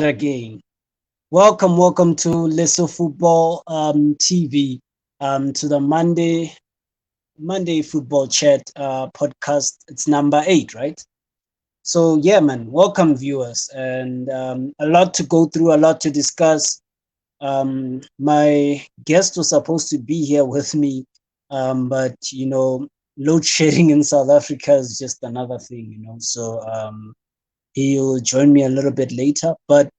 again. Welcome to Lesso Football TV, to the Monday Football Chat podcast. It's number 8, right? So yeah, man, welcome viewers, and a lot to go through, a lot to discuss. My guest was supposed to be here with me, but load shedding in South Africa is just another thing. So he'll join me a little bit later, but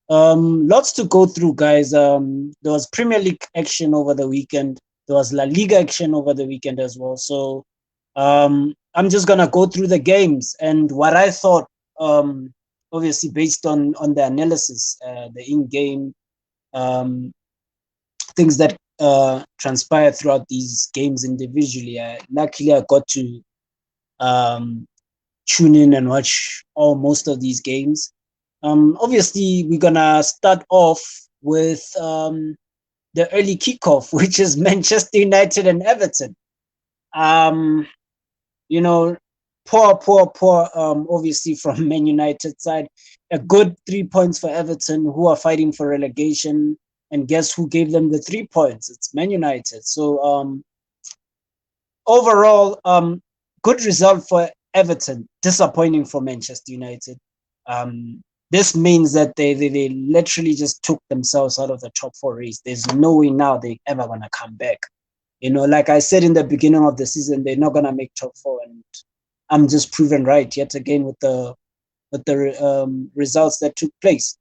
lots to go through, guys. There was Premier League action over the weekend. There was La Liga action over the weekend as well. So I'm just gonna go through the games and what I thought. Obviously, based on the analysis, the in-game things that transpire throughout these games individually. Luckily, I got to um, tune in and watch most of these games. Obviously, we're gonna start off with the early kickoff, which is Manchester United and Everton. Um, you know, poor. Obviously, from Man United side, a good 3 points for Everton, who are fighting for relegation. And guess who gave them the 3 points? It's Man United. So overall, good result for Everton. Disappointing for Manchester United. This means that they literally just took themselves out of the top 4 race. There's no way now they're ever gonna come back. Like I said in the beginning of the season, they're not gonna make top 4, and I'm just proven right yet again with the results that took place.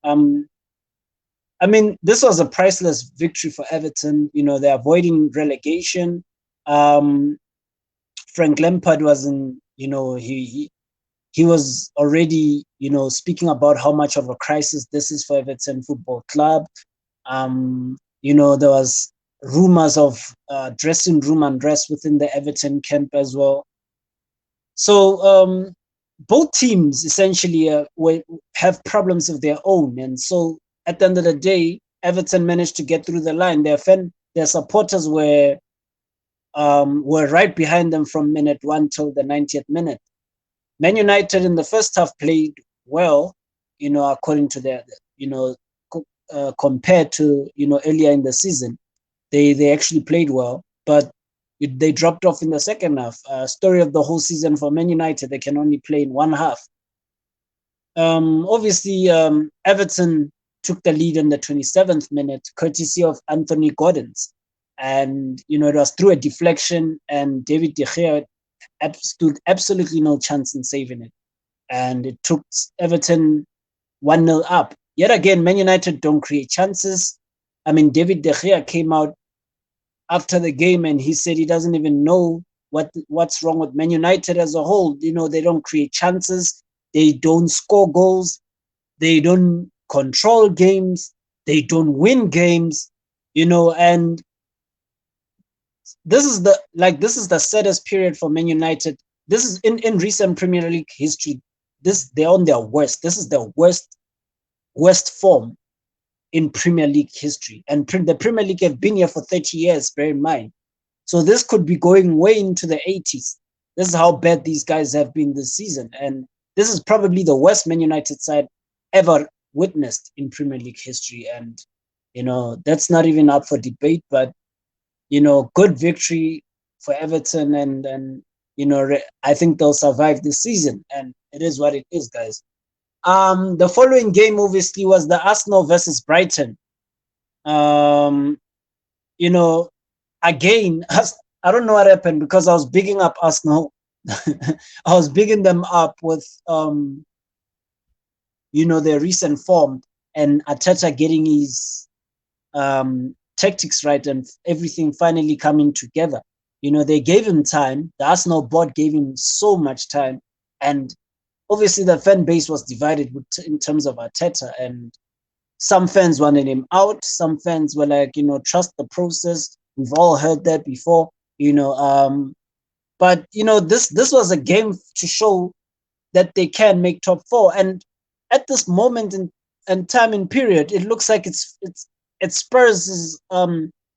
I mean, this was a priceless victory for Everton. They're avoiding relegation. Um, Frank Lampard wasn't, he was already, speaking about how much of a crisis this is for Everton Football Club. There was rumors of dressing room unrest within the Everton camp as well. So both teams essentially have problems of their own, and so at the end of the day, Everton managed to get through the line. Their supporters were right behind them from minute 1 till the 90th minute. Man United in the first half played well, according to their, compared to, earlier in the season. They actually played well, but they dropped off in the second half. Story of the whole season for Man United, they can only play in one half. Obviously, Everton took the lead in the 27th minute, courtesy of Anthony Gordon's. And, it was through a deflection, and David De Gea stood absolutely no chance in saving it. And it took Everton 1-0 up. Yet again, Man United don't create chances. I mean, David De Gea came out after the game and he said he doesn't even know what's wrong with Man United as a whole. They don't create chances. They don't score goals. They don't control games. They don't win games, and this is the saddest period for Man United. This is in recent Premier League history. They're on their worst. This is their worst form in Premier League history. And the Premier League have been here for 30 years, bear in mind. So this could be going way into the 80s. This is how bad these guys have been this season. And this is probably the worst Man United side ever witnessed in Premier League history. And, that's not even up for debate, but, good victory for Everton. And I think they'll survive this season. And it is what it is, guys. The following game, obviously, was the Arsenal versus Brighton. Again, I don't know what happened because I was bigging up Arsenal. I was bigging them up with, their recent form and Arteta getting his tactics right and everything finally coming together. They gave him time. The Arsenal board gave him so much time, and obviously the fan base was divided in terms of Arteta, and some fans wanted him out. Some fans were like, trust the process. We've all heard that before, but this was a game to show that they can make top 4. And at this moment in time and period, it looks like it's Spurs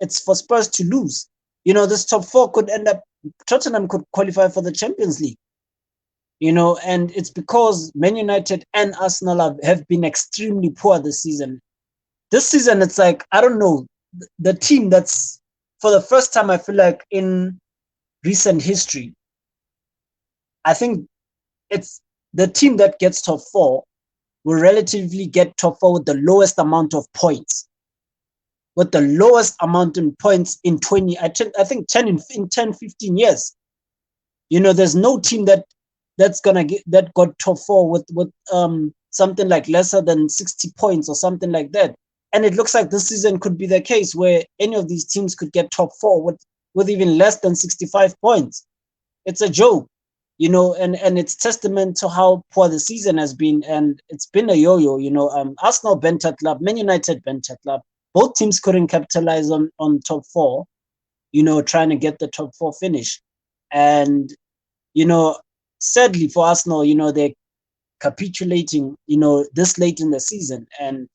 it's for Spurs to lose. This top 4 could end up, Tottenham could qualify for the Champions League. and it's because Man United and Arsenal have been extremely poor this season. This season, it's like, I don't know, the team that's, for the first time, I feel like in recent history, I think it's the team that gets top four will relatively get top four with the lowest amount of points. With the lowest amount in points in 20, I think 10 in 10, 15 years. There's no team that's gonna get that got top four with something like lesser than 60 points or something like that. And it looks like this season could be the case where any of these teams could get top four with even less than 65 points. It's a joke, and it's testament to how poor the season has been. And it's been a yo-yo, Arsenal bent at club, Man United bent at club. Both teams couldn't capitalize on top four, trying to get the top four finish. And, sadly for Arsenal, they're capitulating, this late in the season. And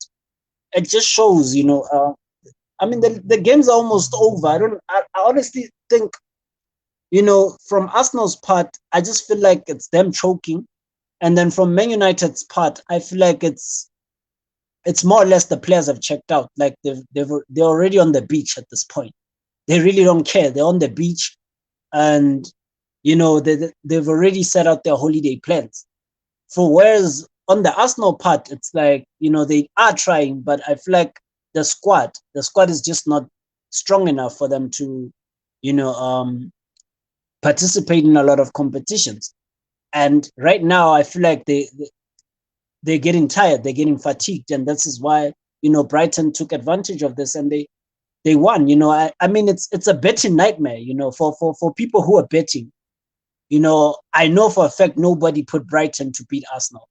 it just shows, I mean, the games are almost over. I honestly think, from Arsenal's part, I just feel like it's them choking. And then from Man United's part, I feel like it's more or less the players have checked out. Like they're already on the beach at this point. They really don't care. They're on the beach, and they've already set out their holiday plans. For whereas on the Arsenal part, it's like, they are trying, but I feel like the squad is just not strong enough for them to, participate in a lot of competitions. And right now, I feel like they're getting tired, they're getting fatigued, and this is why Brighton took advantage of this and they won. I mean, it's a betting nightmare. For people who are betting. I know for a fact nobody put Brighton to beat Arsenal.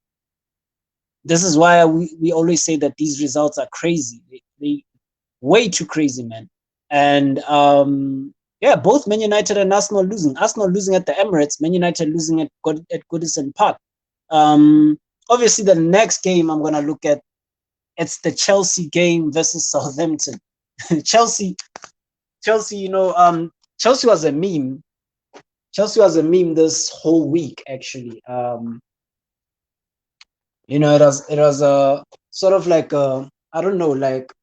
This is why we always say that these results are crazy. They way too crazy, man. And yeah, both Man United and Arsenal losing. Arsenal losing at the Emirates, Man United losing at Goodison Park. Obviously, the next game I'm gonna look at, it's the Chelsea game versus Southampton. Chelsea, Chelsea was a meme. Chelsea was a meme this whole week, actually. It was a sort of like I don't know, like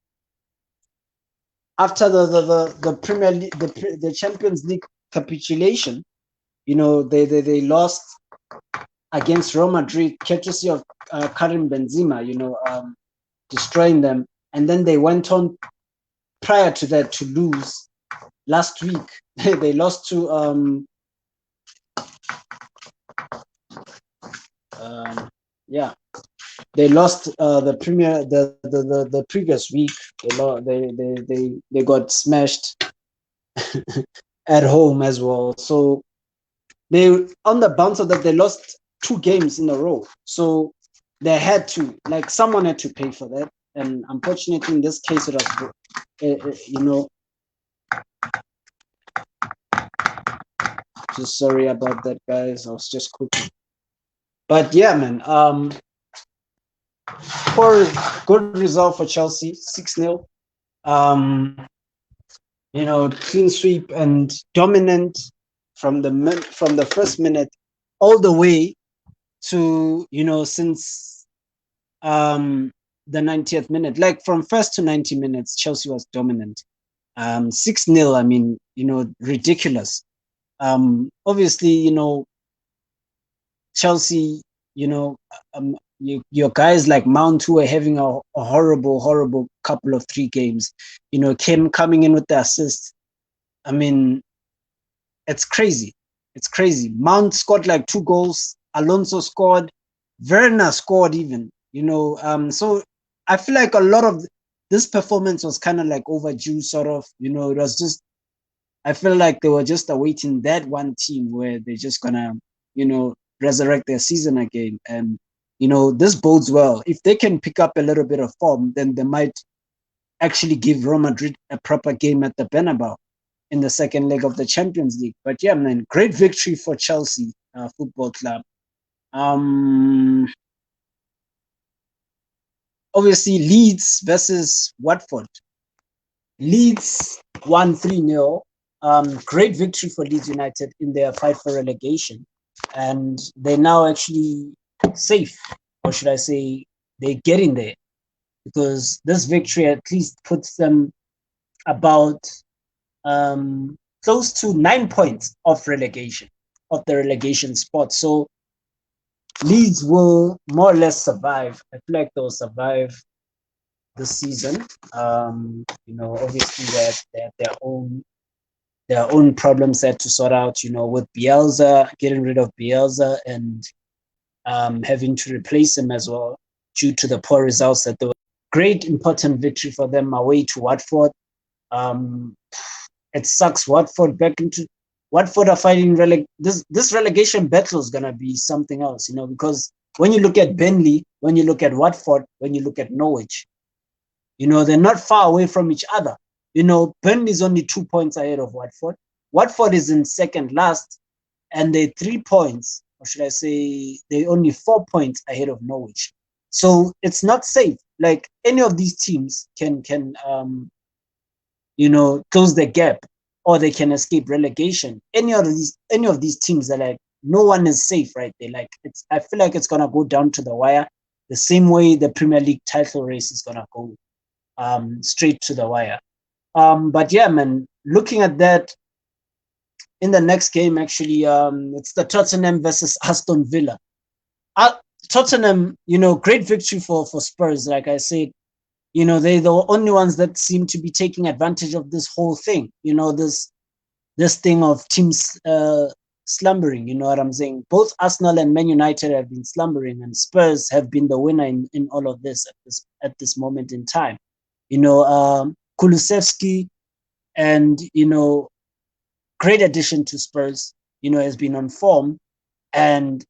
after the Premier League, the Champions League capitulation, they lost against Real Madrid, courtesy of Karim Benzema, destroying them, and then they went on prior to that to lose last week. They lost to yeah, they lost the previous week. They got smashed at home as well. So they, on the bounce of that, they lost 2 games in a row. So they had to, like, someone had to pay for that. And unfortunately, in this case, it was, just sorry about that, guys. I was just cooking. But yeah, man, for good result for Chelsea, 6-0. Clean sweep and dominant from the first minute all the way to, since the 90th minute. Like from first to 90 minutes, Chelsea was dominant. 6-0, I mean, ridiculous. Obviously, Chelsea, your guys like Mount, who are having a horrible couple of 3 games, coming in with the assist. I mean, it's crazy. It's crazy. Mount scored like 2 goals. Alonso scored. Werner scored even. So I feel like a lot of this performance was kind of like overdue, sort of. It was just, I feel like they were just awaiting that one team where they're just gonna, resurrect their season again. And this bodes well. If they can pick up a little bit of form, then they might actually give Real Madrid a proper game at the Bernabeu in the second leg of the Champions League. But yeah, man, great victory for Chelsea Football Club. Obviously, Leeds versus Watford. Leeds won 3-0. Great victory for Leeds United in their fight for relegation. and they're now actually safe, or should I say, they're getting there, because this victory at least puts them about close to 9 points of relegation, of the relegation spot. So Leeds will more or less survive. I feel like they'll survive this season. Obviously they have their own problems there to sort out. With Bielsa, getting rid of Bielsa and having to replace him as well due to the poor results that they were. Great important victory for them away to Watford. It sucks. Watford are fighting this relegation battle is gonna be something else, because when you look at Burnley, when you look at Watford, when you look at Norwich, they're not far away from each other. Burnley is only 2 points ahead of Watford. Watford is in second last, and they're 3 points, or should I say, they're only 4 points ahead of Norwich. So it's not safe. Like any of these teams can close the gap, or they can escape relegation. Any of these teams are like, no one is safe right there. Like I feel like it's gonna go down to the wire, the same way the Premier League title race is gonna go straight to the wire. But yeah, man, looking at that, in the next game, actually, it's the Tottenham versus Aston Villa. Tottenham, great victory for Spurs. Like I said, they're the only ones that seem to be taking advantage of this whole thing. This thing of teams slumbering. You know what I'm saying? Both Arsenal and Man United have been slumbering, and Spurs have been the winner in all of this at this moment in time. Kulusevski, and great addition to Spurs. Has been on form, and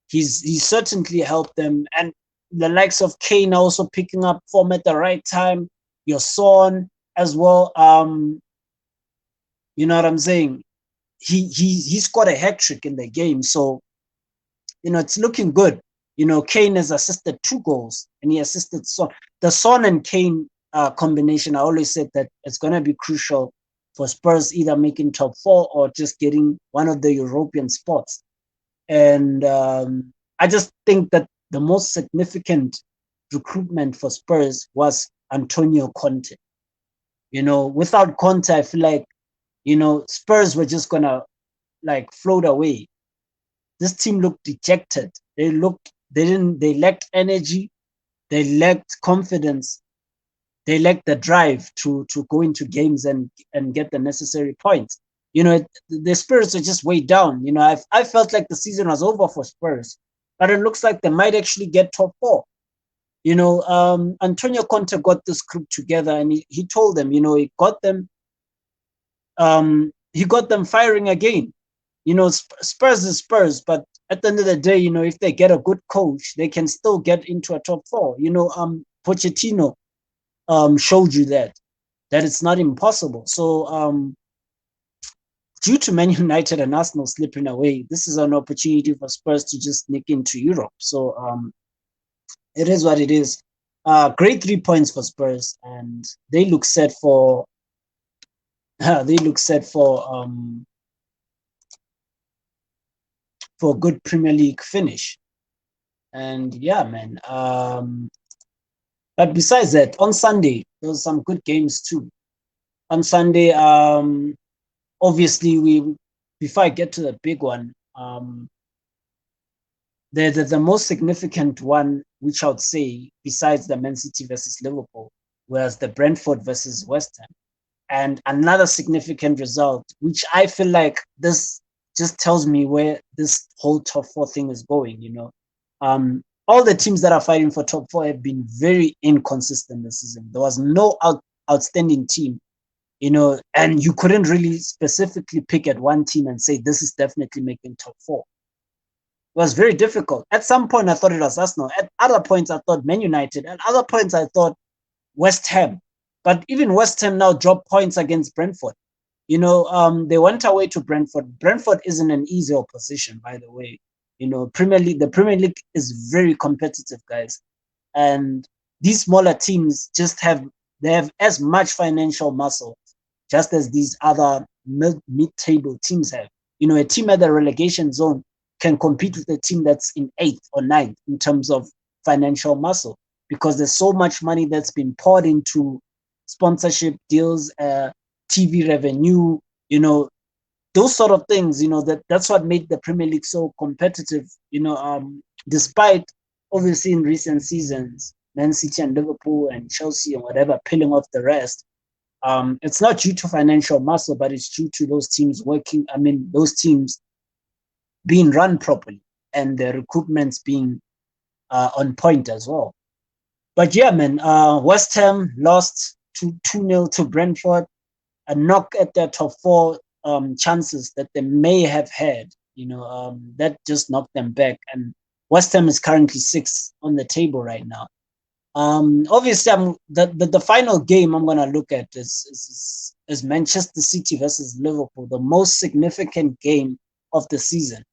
he's certainly helped them. And the likes of Kane are also picking up form at the right time. Your Son as well. You know what I'm saying? He scored a hat trick in the game, so it's looking good. Kane has assisted 2 goals, and he assisted Son. The Son and Kane combination, I always said that it's going to be crucial for Spurs either making top 4 or just getting one of the European spots. And I just think that the most significant recruitment for Spurs was Antonio Conte. Without Conte, I feel like, Spurs were just going to float away. This team looked dejected. They lacked energy. They lacked confidence. They lacked the drive to go into games and get the necessary points. The Spurs are just way down. I felt like the season was over for Spurs, but it looks like they might actually get top 4. Antonio Conte got this group together, and he told them, he got them firing again. Spurs is Spurs, but at the end of the day, if they get a good coach, they can still get into a top 4. Pochettino showed you that it's not impossible. So due to Man United and Arsenal slipping away, this is an opportunity for Spurs to just nick into Europe. So it is what it is. Great 3 points for Spurs, and they look set for a good Premier League finish. And yeah, man. But besides that, on Sunday, there was some good games too. On Sunday, obviously, before I get to the big one, the most significant one, which I would say, besides the Man City versus Liverpool, was the Brentford versus West Ham. And another significant result, which I feel like this just tells me where this whole top 4 thing is going. All the teams that are fighting for top 4 have been very inconsistent this season. There was no outstanding team, and you couldn't really specifically pick at one team and say this is definitely making top 4. It was very difficult. At some point, I thought it was Arsenal. At other points, I thought Man United. At other points, I thought West Ham. But even West Ham now dropped points against Brentford. They went away to Brentford. Brentford isn't an easy opposition, by the way. The Premier League is very competitive, guys. And these smaller teams they have as much financial muscle just as these other mid-table teams have. A team at the relegation zone can compete with a team that's in 8th or 9th in terms of financial muscle, because there's so much money that's been poured into sponsorship deals, TV revenue, those sort of things. That's what made the Premier League so competitive. Despite obviously in recent seasons, Man City and Liverpool and Chelsea and whatever peeling off the rest. It's not due to financial muscle, but it's due to those teams working. I mean, those teams being run properly and the recruitments being on point as well. But yeah, man, West Ham lost 2-0 to Brentford, a knock at their top 4 chances that they may have had. That just knocked them back. And West Ham is currently 6th on the table right now. Obviously, the final game I'm gonna look at is Manchester City versus Liverpool, the most significant game of the season.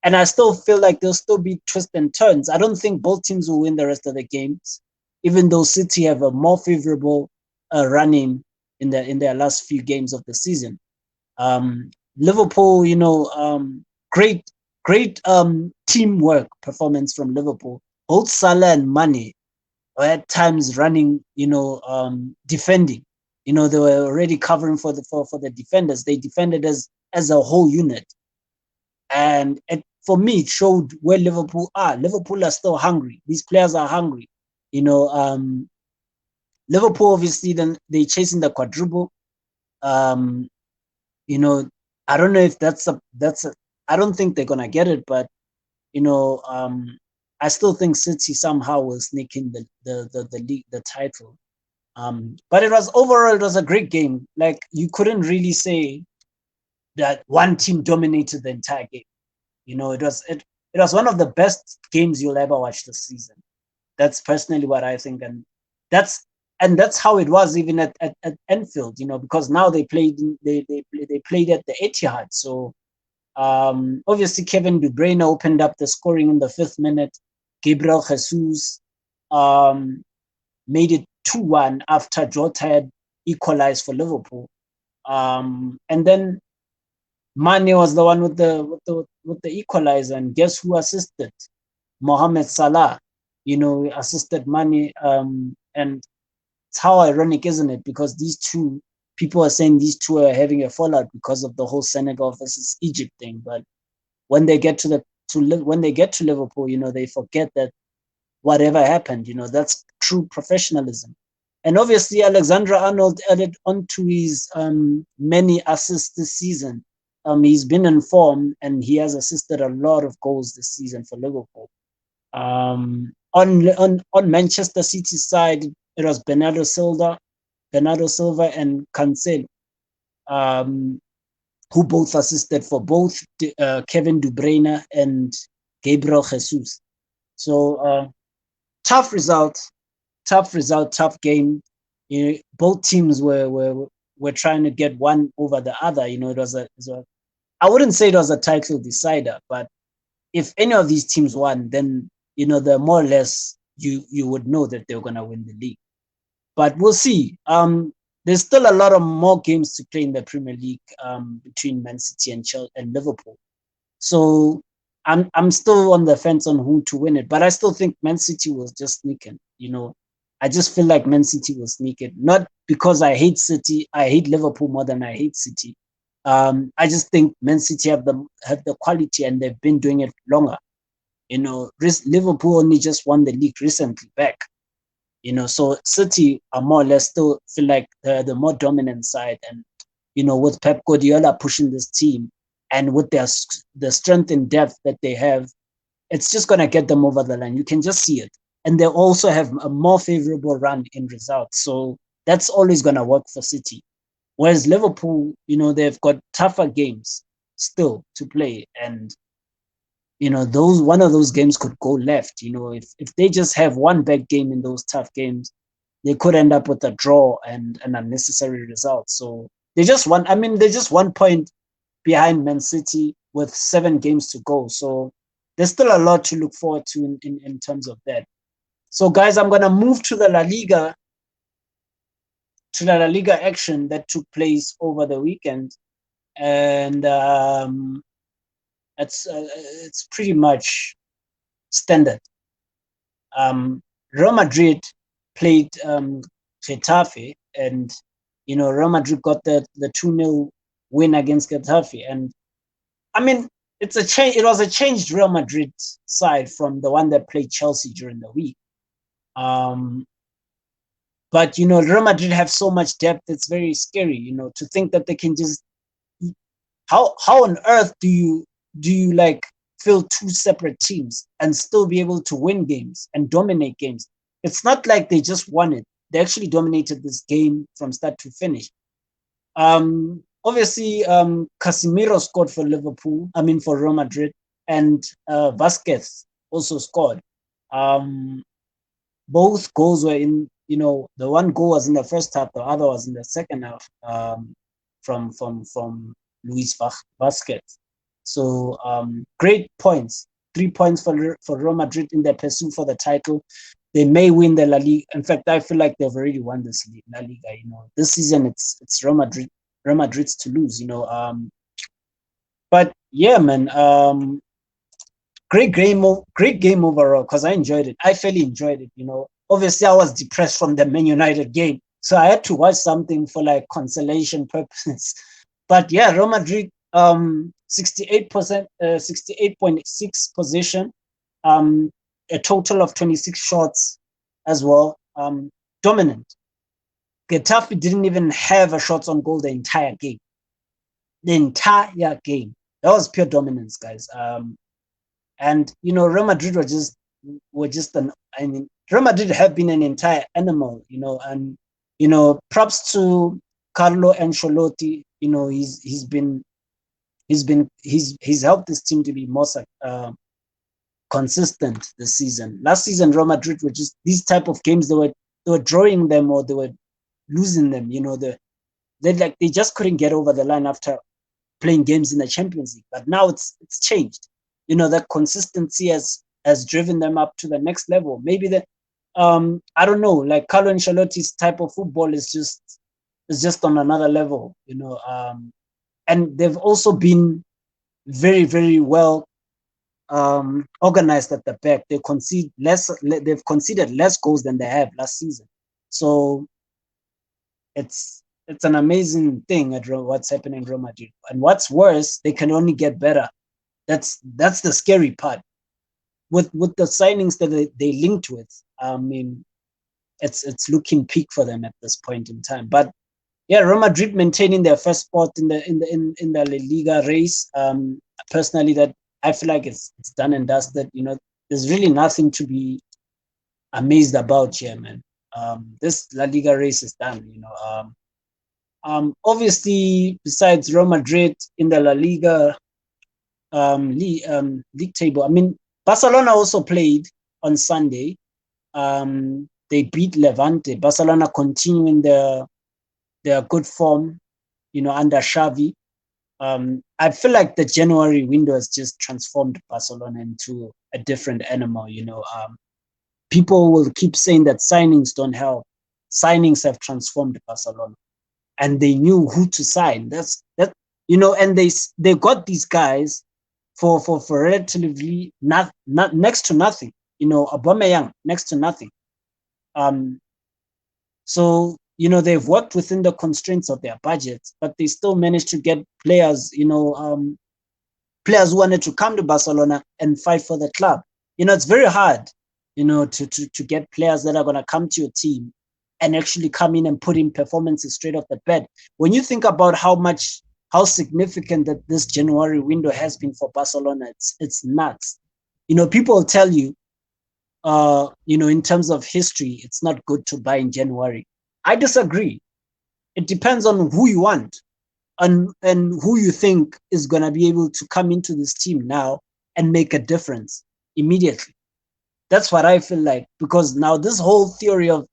And I still feel like there'll still be twists and turns. I don't think both teams will win the rest of the games, even though City have a more favorable running in their last few games of the season. Liverpool, great teamwork performance from Liverpool. Both Salah and Mane were at times running, defending. They were already covering for the defenders. They defended as a whole unit. And for me, it showed where Liverpool are. Liverpool are still hungry. These players are hungry. Liverpool, obviously, then they're chasing the quadruple. I don't know if that's a. I don't think they're gonna get it, but I still think City somehow will sneak in the league, the title. But it was a great game. Like, you couldn't really say that one team dominated the entire game. It was one of the best games you'll ever watch this season. That's personally what I think, and that's how it was even at Anfield. Because now they played at the Etihad. So obviously Kevin De Bruyne opened up the scoring in the 5th minute. Gabriel Jesus made it 2-1 after Jota had equalized for Liverpool. And then Mane was the one with the equalizer, and guess who assisted? Mohamed Salah. Assisted Mane, and it's how ironic, isn't it? Because these two people are saying these two are having a fallout because of the whole Senegal versus Egypt thing. But when they get to Liverpool, they forget that whatever happened, that's true professionalism. And obviously, Alexander Arnold added onto his many assists this season. He's been in form, and he has assisted a lot of goals this season for Liverpool. On Manchester City side, it was Bernardo Silva, and Cancelo, who both assisted for both Kevin De Bruyne and Gabriel Jesus. So tough result, tough game. Both teams were trying to get one over the other. It was I wouldn't say it was a title decider, but if any of these teams won, then the more or less you would know that they're gonna win the league. But we'll see. There's still a lot of more games to play in the Premier League between Man City and Chelsea and Liverpool. So I'm still on the fence on who to win it, but I still think Man City will just sneak in. I just feel like Man City will sneak it, not because I hate City. I hate Liverpool more than I hate City. I just think Man City have the quality, and they've been doing it longer. Liverpool only just won the league recently back. So City are more or less still feel like the more dominant side, and with Pep Guardiola pushing this team, and with the strength and depth that they have, it's just gonna get them over the line. You can just see it, and they also have a more favorable run in results, so that's always gonna work for City. Whereas Liverpool, they've got tougher games still to play, and one of those games could go left. If they just have one bad game in those tough games, they could end up with a draw and an unnecessary result. So they're just 1 point behind Man City with 7 games to go. So there's still a lot to look forward to in terms of that. So guys, I'm gonna move to the La Liga action that took place over the weekend. And It's pretty much standard. Real Madrid played Getafe, and Real Madrid got the 2-0 win against Getafe, and I mean it's a change. It was a changed Real Madrid side from the one that played Chelsea during the week. But Real Madrid have so much depth; it's very scary. To think that they can just how on earth do you like fill two separate teams and still be able to win games and dominate games? It's not like they just won it. They actually dominated this game from start to finish. Obviously, Casemiro scored for Liverpool. I mean, for Real Madrid, and Vasquez also scored. Both goals were in. The one goal was in the first half, the other was in the second half. From Luis Vasquez. So great points. 3 points for Real Madrid in their pursuit for the title. They may win the La Liga. In fact, I feel like they've already won this La Liga. This season it's Real Madrid's to lose. But yeah, man. Great game overall because I enjoyed it. I fairly enjoyed it. Obviously I was depressed from the Man United game, so I had to watch something for like consolation purposes. But yeah, Real Madrid 68%, 68.6 position, a total of 26 shots as well. Dominant. Getafe didn't even have a shot on goal the entire game. The entire game. That was pure dominance, guys. And Real Madrid were just Real Madrid have been an entire animal, and props to Carlo Ancelotti. He's helped this team to be more consistent this season. Last season, Real Madrid were just these type of games. They were drawing them or they were losing them. They just couldn't get over the line after playing games in the Champions League. But now it's changed. That consistency has driven them up to the next level. Maybe I don't know, like Carlo Ancelotti's type of football is just on another level, and they've also been very, very well organized at the back. They've conceded less goals than they have last season. So it's an amazing thing at what's happening in Real Madrid. And what's worse, they can only get better. That's the scary part. With the signings that they linked with, I mean, it's looking peak for them at this point in time. But yeah, Real Madrid maintaining their first spot in the Liga race. Personally, that I feel like it's done and dusted. There's really nothing to be amazed about here, man. This La Liga race is done. Obviously, besides Real Madrid in the La Liga league table, I mean, Barcelona also played on Sunday. They beat Levante. Barcelona continuing their good form, under Xavi. I feel like the January window has just transformed Barcelona into a different animal. People will keep saying that signings don't help. Signings have transformed Barcelona, and they knew who to sign. And they got these guys for relatively not next to nothing. Aubameyang next to nothing. So they've worked within the constraints of their budgets, but they still managed to get players. Players who wanted to come to Barcelona and fight for the club. It's very hard. To get players that are going to come to your team and actually come in and put in performances straight off the bat. When you think about how significant that this January window has been for Barcelona, it's nuts. People will tell you, in terms of history, it's not good to buy in January. I disagree. It depends on who you want and who you think is going to be able to come into this team now and make a difference immediately. That's what I feel like, because now this whole theory of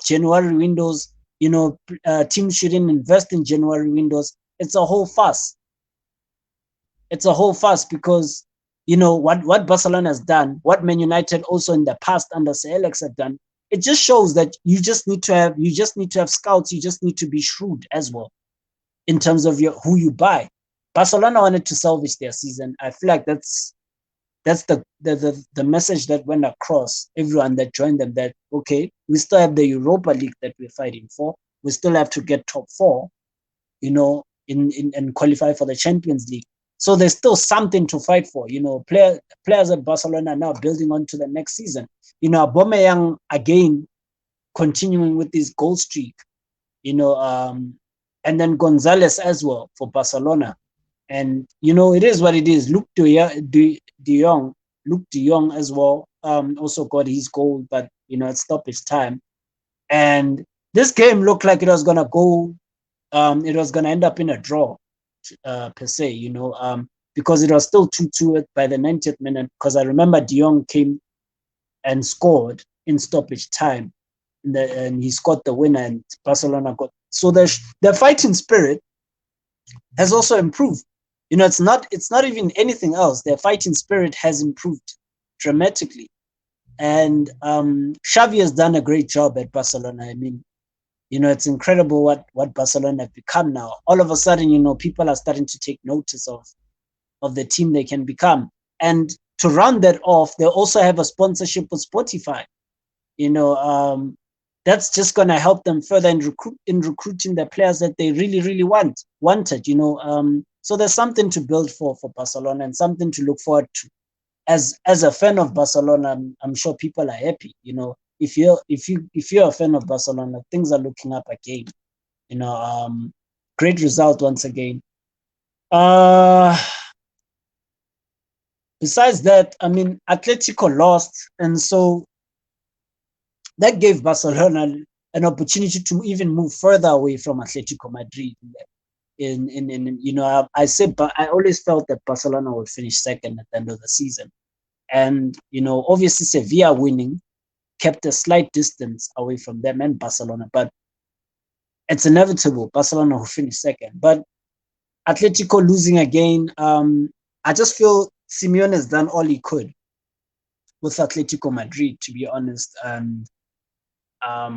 January windows, teams shouldn't invest in January windows. It's a whole fuss. It's a whole fuss because, what Barcelona has done, what Man United also in the past under Sir Alex have done, it just shows that you just need to have scouts. You just need to be shrewd as well in terms of who you buy. Barcelona wanted to salvage their season. I feel like that's the message that went across everyone that joined them, that okay, we still have the Europa League that we're fighting for. We still have to get top four, in and qualify for the Champions League. So there's still something to fight for. Players at Barcelona are now building on to the next season. Aubameyang again continuing with this goal streak. And then Gonzalez as well for Barcelona. And it is what it is. Luke De Jong as well, also got his goal, but at stoppage time. And this game looked like it was gonna go. It was gonna end up in a draw, per se. Because it was still 2-2 by the 90th minute. Because I remember De Jong came and scored in stoppage time, and he scored the winner, and Barcelona got. So the fighting spirit has also improved. It's not even anything else. Their fighting spirit has improved dramatically. And Xavi has done a great job at Barcelona. I mean, it's incredible what Barcelona have become now. All of a sudden, people are starting to take notice of the team they can become. And to round that off, they also have a sponsorship with Spotify. That's just going to help them further in recruiting the players that they really, really wanted. So there's something to build for Barcelona and something to look forward to. As a fan of Barcelona, I'm sure people are happy. If you're a fan of Barcelona, things are looking up again. Great result once again. Besides that, I mean, Atletico lost, and so that gave Barcelona an opportunity to even move further away from Atletico Madrid. I always felt that Barcelona would finish second at the end of the season, and obviously Sevilla winning kept a slight distance away from them and Barcelona, but it's inevitable. Barcelona will finish second, but Atletico losing again. I just feel Simeone has done all he could with Atletico Madrid, to be honest, and I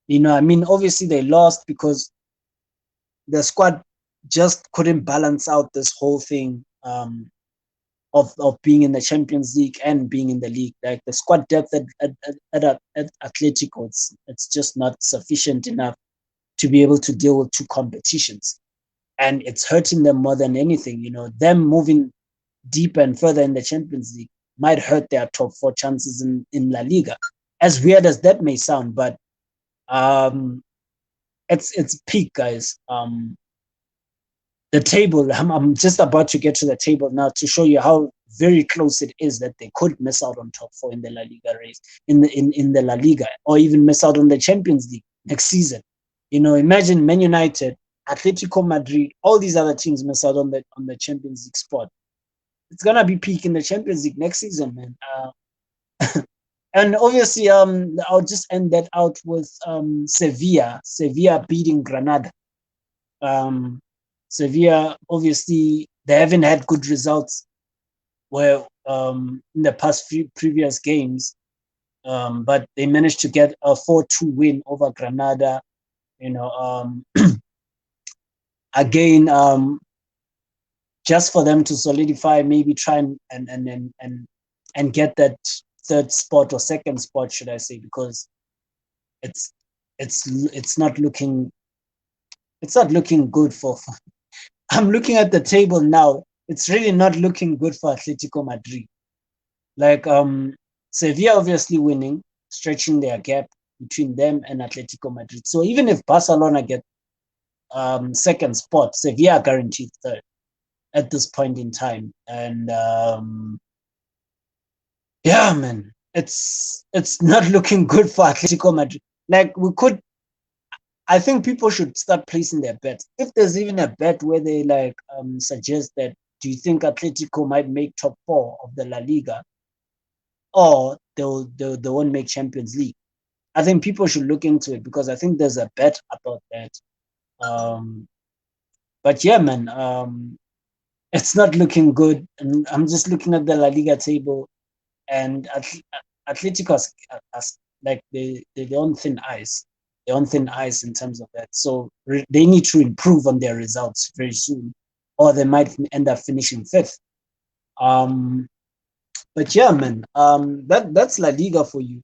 mean, obviously they lost because the squad just couldn't balance out this whole thing of being in the Champions League and being in the league. Like the squad depth at Atletico, it's just not sufficient enough to be able to deal with two competitions, and it's hurting them more than anything. Them moving deeper and further in the Champions League might hurt their top four chances in La Liga. As weird as that may sound, but it's peak, guys. The table, I'm just about to get to the table now to show you how very close it is that they could miss out on top four in the La Liga race, in the La Liga, or even miss out on the Champions League next season. Imagine Man United, Atletico Madrid, all these other teams miss out on the Champions League spot. It's gonna be peak in the Champions League next season, man. And obviously, I'll just end that out with Sevilla beating Granada. Sevilla, obviously, they haven't had good results in the past few previous games, but they managed to get a 4-2 win over Granada. Again, just for them to solidify, maybe try and get that third spot or second spot, should I say, because it's not looking good for I'm looking at the table now. It's really not looking good for Atletico Madrid. Like Sevilla obviously winning, stretching their gap between them and Atletico Madrid. So even if Barcelona get second spot, Sevilla are guaranteed third at this point in time. And yeah, man, it's not looking good for Atletico Madrid. Like I think people should start placing their bets. If there's even a bet where they suggest that, do you think Atletico might make top four of the La Liga, or they won't make Champions League? I think people should look into it, because I think there's a bet about that. But yeah, man, it's not looking good. And I'm just looking at the La Liga table, and Atletico like they're on thin ice. they're on thin ice in terms of that. So they need to improve on their results very soon, or they might end up finishing fifth. Um, but yeah, man, that's La Liga for you.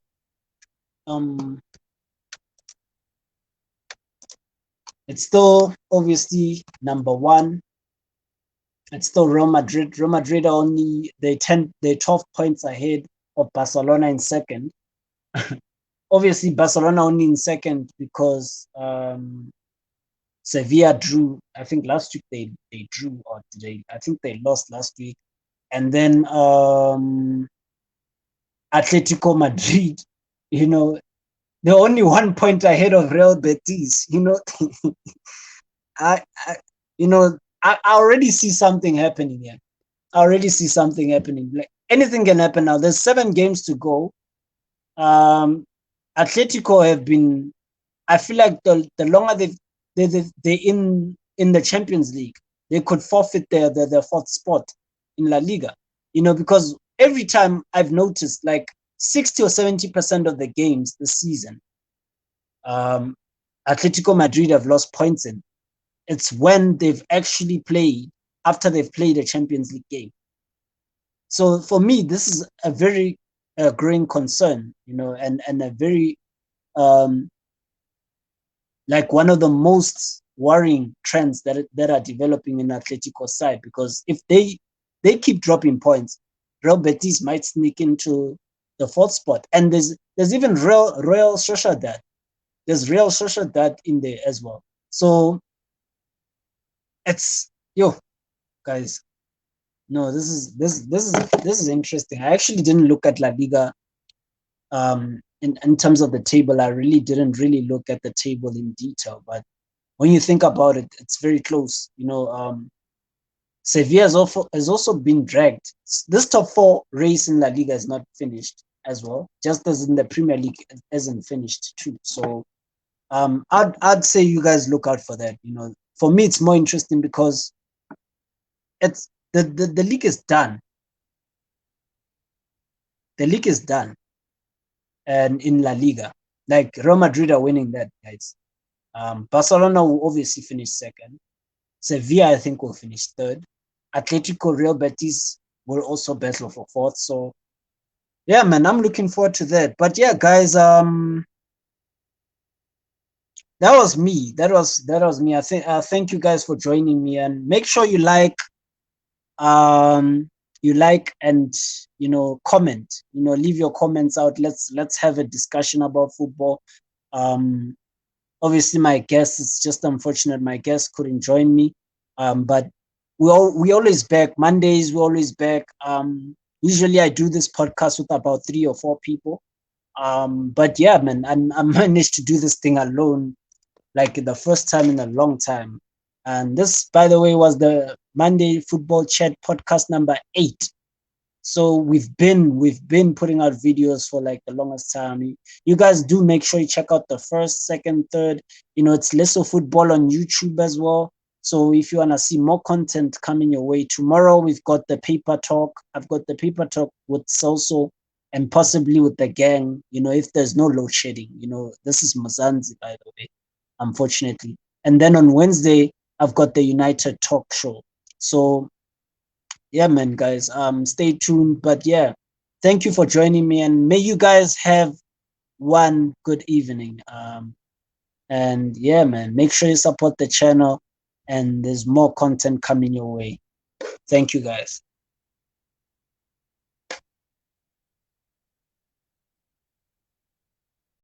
Um, it's still obviously number one. It's still Real Madrid. Real Madrid are only they're 12 points ahead of Barcelona in second. Obviously, Barcelona only in second because Sevilla drew. I think last week they drew, or they I think they lost last week. And then Atletico Madrid, you know, they're only 1 point ahead of Real Betis. I I already see something happening here. I already see something happening. Like anything can happen now. There's 7 games to go. Um, Atletico have been. I feel like the longer they in the Champions League, they could forfeit their fourth spot in La Liga. Because every time I've noticed, like 60 or 70% of the games this season, um, Atletico Madrid have lost points in. It's when they've actually played after they've played a Champions League game. So for me, this is a very growing concern, and a very um, like one of the most worrying trends that are developing in Atletico side, because if they keep dropping points, Real Betis might sneak into the fourth spot, and there's even Real Sociedad. There's Real Sociedad in there as well. So it's guys. No, this is interesting. I actually didn't look at La Liga in terms of the table. I really didn't really look at the table in detail, but when you think about it, it's very close. Sevilla has also been dragged. This top four race in La Liga is not finished as well, just as in the Premier League it hasn't finished too. So I'd say you guys look out for that. For me, it's more interesting because it's the league is done. The league is done, and in La Liga, like Real Madrid are winning that, guys. Barcelona will obviously finish second. Sevilla, I think, will finish third. Atletico, Real Betis will also battle for fourth. So, yeah, man, I'm looking forward to that. But yeah, guys, that was me. That was me. I think. Thank you guys for joining me, and make sure um, you like and comment. Leave your comments out. Let's have a discussion about football. Um, Obviously my guest, it's just unfortunate my guest couldn't join me, but we always back Mondays, we always back. Usually I do this podcast with about 3 or 4 people, but yeah, man, I managed to do this thing alone, like the first time in a long time. And this, by the way, was the Monday Football Chat podcast number 8. So we've been putting out videos for like the longest time. You guys do make sure you check out the first, second, third. It's Lesso Football on YouTube as well. So if you wanna see more content coming your way, tomorrow we've got the paper talk. I've got the paper talk with Soso and possibly with the gang. If there's no load shedding. This is Mozambique, by the way, unfortunately. And then on Wednesday, I've got the United Talk Show. So yeah, man, guys, stay tuned. But yeah, thank you for joining me, and may you guys have one good evening. And yeah, man, make sure you support the channel, and there's more content coming your way. Thank you, guys.